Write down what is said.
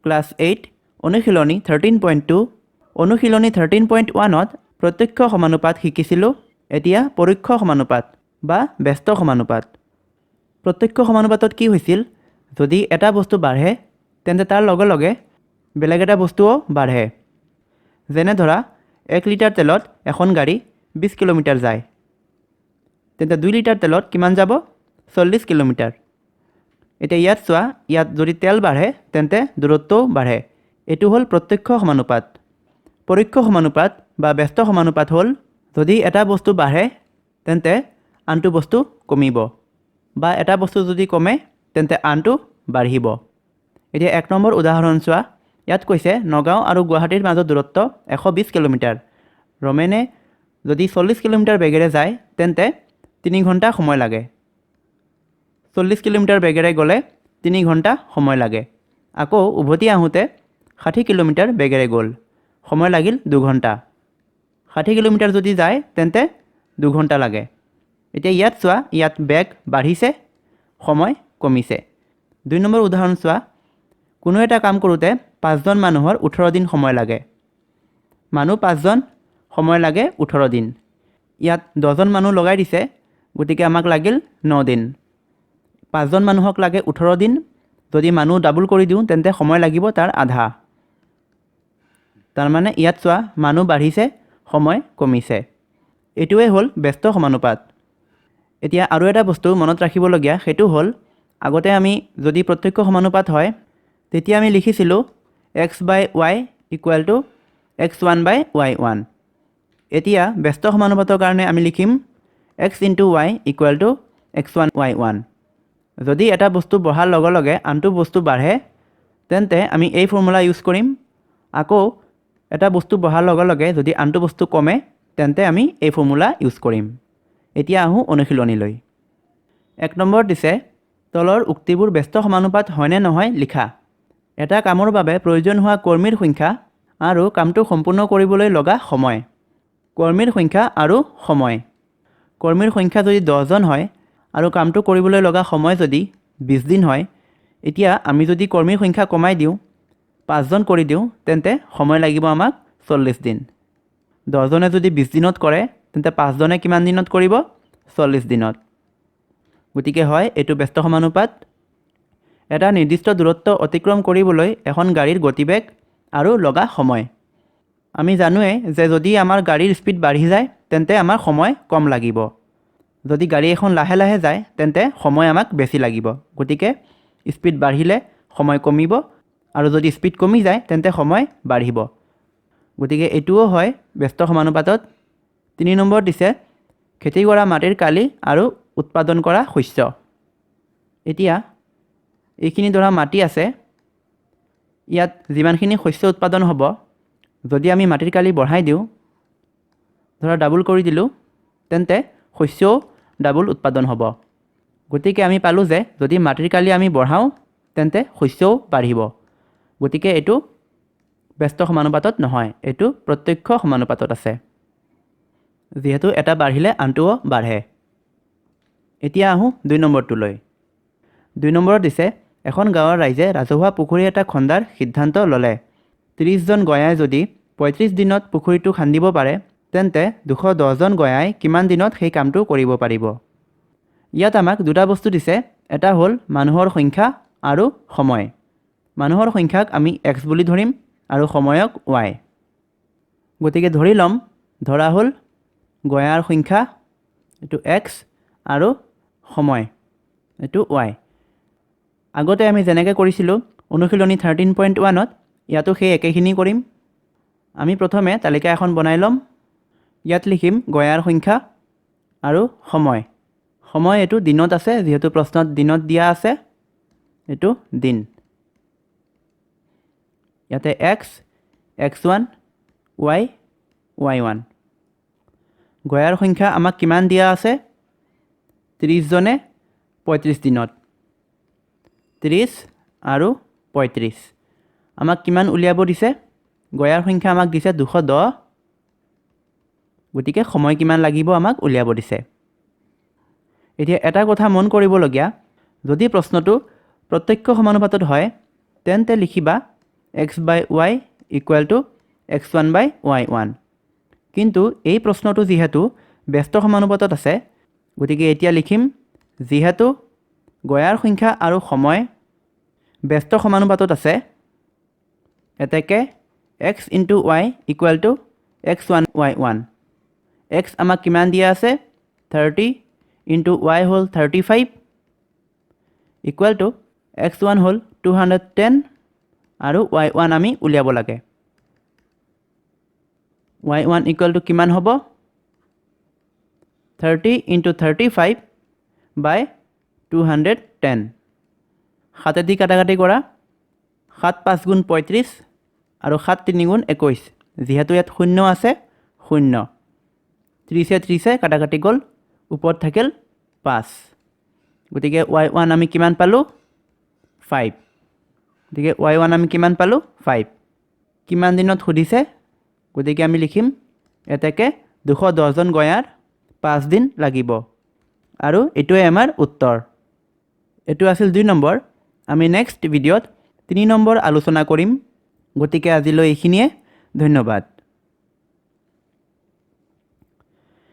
Class 8 অনুশীলনী 13.2 অনুশীলনী 13.1ত প্ৰত্যক্ষ সমানুপাত শিকিছিলোঁ। এতিয়া পৰোক্ষ সমানুপাত বা ব্যস্ত সমানুপাত। প্ৰত্যক্ষ সমানুপাতত কি হৈছিল, যদি এটা বস্তু বাঢ়ে তেন্তে তাৰ লগে লগে বেলেগ এটা বস্তুও বাঢ়ে। যেনে ধৰা 1 লিটাৰ তেলত এখন গাড়ী 20 কিলোমিটাৰ যায়, তেন্তে 2 লিটাৰ তেলত কিমান যাব? 40 কিলোমিটাৰ। এতিয়া ইয়াত চোৱা, ইয়াত যদি তেল বাঢ়ে তেন্তে দূৰত্বও বাঢ়ে। এইটো হ'ল প্ৰত্যক্ষ সমানুপাত। পৰোক্ষ সমানুপাত বা ব্যস্ত সমানুপাত হ'ল যদি এটা বস্তু বাঢ়ে তেন্তে আনটো বস্তু কমিব, বা এটা বস্তু যদি কমে তেন্তে আনটো বাঢ়িব। এতিয়া 1 নম্বৰ উদাহৰণ চোৱা। ইয়াত কৈছে নগাঁও আৰু গুৱাহাটীৰ মাজৰ দূৰত্ব 120 কিলোমিটাৰ। ৰমেনে যদি 40 কিলোমিটাৰ বেগেৰে যায় তেন্তে 3 ঘণ্টা সময় লাগে। 40 কিলোমিটাৰ বেগেৰে গ'লে 3 ঘণ্টা সময় লাগে। আকৌ উভতি আহোঁতে 60 কিলোমিটাৰ বেগেৰে গ'ল, সময় লাগিল 2 ঘণ্টা। 60 কিলোমিটাৰ যদি যায় তেন্তে 2 ঘণ্টা লাগে। এতিয়া ইয়াত চোৱা, ইয়াত বেগ বাঢ়িছে, সময় কমিছে। 2 নম্বৰ উদাহৰণ চোৱা। কোনো এটা কাম কৰোঁতে 5জন মানুহৰ 18 দিন সময় লাগে। মানুহ 5জন, সময় লাগে 18 দিন। ইয়াত 10জন মানুহ লগাই দিছে, গতিকে আমাক লাগিল 9 দিন। 5জন মানুহক লাগে 18 দিন, যদি মানুহ ডাবল কৰি দিওঁ তেন্তে সময় লাগিব তাৰ আধা। তাৰমানে ইয়াত চোৱা, মানুহ বাঢ়িছে, সময় কমিছে। এইটোৱে হ'ল ব্যস্ত সমানুপাত। এতিয়া আৰু এটা বস্তু মনত ৰাখিবলগীয়া, সেইটো হ'ল আগতে আমি যদি প্ৰত্যক্ষ সমানুপাত হয় তেতিয়া আমি লিখিছিলোঁ x/y = x1/y1। এতিয়া ব্যস্ত সমানুপাতৰ কাৰণে আমি লিখিম x × y = x1/y1। যদি এটা বস্তু বঢ়াৰ লগে লগে আনটো বস্তু বাঢ়ে তেন্তে আমি এই ফৰ্মুলা ইউজ কৰিম। আকৌ এটা বস্তু বঢ়াৰ লগে লগে যদি আনটো বস্তু কমে তেন্তে আমি এই ফৰ্মুলা ইউজ কৰিম। এতিয়া আহোঁ অনুশীলনীলৈ। 1 নম্বৰ দিছে, তলৰ উক্তিবোৰ ব্যস্ত সমানুপাত হয়নে নহয় লিখা। এটা কামৰ বাবে প্ৰয়োজন হোৱা কৰ্মীৰ সংখ্যা আৰু কামটো সম্পূৰ্ণ কৰিবলৈ লগা সময়। কৰ্মীৰ সংখ্যা আৰু সময়। কৰ্মীৰ সংখ্যা যদি 10জন হয় আৰু কামটো কৰিবলৈ লগা সময় যদি 20 দিন হয়, এতিয়া আমি যদি কৰ্মীৰ সংখ্যা কমাই দিওঁ, 5জন কৰি দিওঁ, তেন্তে সময় লাগিব আমাক 40 দিন। 10জনে যদি 20 দিনত কৰে তেন্তে 5জনে কিমান দিনত কৰিব? 40 দিনত। গতিকে হয় এইটো ব্যস্ত সমানুপাত। এটা নিৰ্দিষ্ট দূৰত্ব অতিক্ৰম কৰিবলৈ এখন গাড়ীৰ গতিবেগ আৰু লগা সময়। আমি জানোৱে যে যদি আমাৰ গাড়ীৰ স্পীড বাঢ়ি যায় তেন্তে আমাৰ সময় কম লাগিব। যদি গাড়ী এখন লাহে লাহে যায় তেন্তে সময় আমাক বেছি লাগিব। গতিকে স্পীড বাঢ়িলে সময় কমিব, আৰু যদি স্পীড কমি যায় তেন্তে সময় বাঢ়িব। গতিকে এইটোও হয় ব্যস্ত সমানুপাতত। 3 নম্বৰ দিছে, খেতি কৰা মাটিৰ কালি আৰু উৎপাদন কৰা শস্য। এতিয়া এইখিনি ধৰা মাটি আছে, ইয়াত যিমানখিনি শস্য উৎপাদন হ'ব, যদি আমি মাটিৰ কালি বঢ়াই দিওঁ, ধৰা ডাবল কৰি দিলোঁ, তেন্তে শস্যও ডাবল উৎপাদন হ'ব। গতিকে আমি পালোঁ যে যদি মাটিৰ কালি আমি বঢ়াওঁ তেন্তে শস্যও বাঢ়িব। গতিকে এইটো ব্যস্ত সমানুপাতত নহয়, এইটো প্ৰত্যক্ষ সমানুপাতত আছে, যিহেতু এটা বাঢ়িলে আনটোও বাঢ়ে। এতিয়া আহোঁ 2 নম্বৰটোলৈ। 2 নম্বৰত দিছে, এখন গাঁৱৰ ৰাইজে ৰাজহুৱা পুখুৰী এটা খন্দাৰ সিদ্ধান্ত ল'লে। 30জন গঞাই যদি 35 দিনত পুখুৰীটো খান্দিব পাৰে তেন্তে 210জন গঞাই কিমান দিনত সেই কামটো কৰিব পাৰিব। ইয়াত আমাক দুটা বস্তু দিছে, এটা হ'ল মানুহৰ সংখ্যা আৰু সময়। মানুহৰ সংখ্যাক আমি x বুলি ধৰিম আৰু সময়ক y। গতিকে ধৰি ল'ম, ধৰা হ'ল গঞাৰ সংখ্যা এইটো x আৰু সময় এইটো y। আগতে আমি যেনেকৈ কৰিছিলোঁ অনুশীলনী 13.1ত, ইয়াতো সেই একেখিনি কৰিম। আমি প্ৰথমে তালিকা এখন বনাই ল'ম। ইয়াত লিখিম গঞাৰ সংখ্যা আৰু সময়। সময় এইটো দিনত আছে, যিহেতু প্ৰশ্নত দিনত দিয়া আছে, এইটো দিন। ইয়াতে x, x1, y, y1। গঞাৰ সংখ্যা আমাক কিমান দিয়া আছে? 30জনে 35 দিনত। 30 আৰু 35 আমাক কিমান উলিয়াব দিছে? গঞাৰ সংখ্যা আমাক দিছে 210, গতিকে সময় কিমান লাগিব আমাক উলিয়াব দিছে। এতিয়া এটা কথা মন কৰিবলগীয়া, যদি প্ৰশ্নটো প্ৰত্যক্ষ সমানুপাতত হয় তেন্তে লিখিবা x/y = x1/y1 কিন্তু এই প্ৰশ্নটো যেহেতু ব্যস্ত সমানুপাতত আছে গতিকে এতিয়া লিখিম যেহেতু গয়াৰ সংখ্যা আৰু সময় ব্যস্ত সমানুপাতত আছে এতেকে x * y = x1/y1 x আমাক কিমান দিয়া আছে 30 * y হ'ল 35 = x1 হ'ল 210 আৰু y1 আমি উলিয়াব লাগে y1 = কিমান হ'ব 30 * 35 / 210 7 কাটাকাটি কৰা 7 5 গুণ 35 আৰু 7 3 গুণ 21 যেহেতু ইয়াত শূন্য আছে শূন্য 30 কাটাকাটি গ'ল ওপৰত থাকিল 5 গতিকে y1 আমি কিমান পালোঁ 5 গতিকে y1 আমি কিমান পালোঁ 5 কিমান দিনত সুধিছে গতিকে আমি লিখিম এতেকে 210 জন গয়াৰ 5 দিন লাগিব আৰু এটোৱে আমাৰ উত্তৰ এটো আছিল 2 নম্বৰ আমি নেক্সট ভিডিঅ'ত 3 নম্বৰ আলোচনা কৰিম গতিকে আজিলৈ এইখিনিয়ে ধন্যবাদ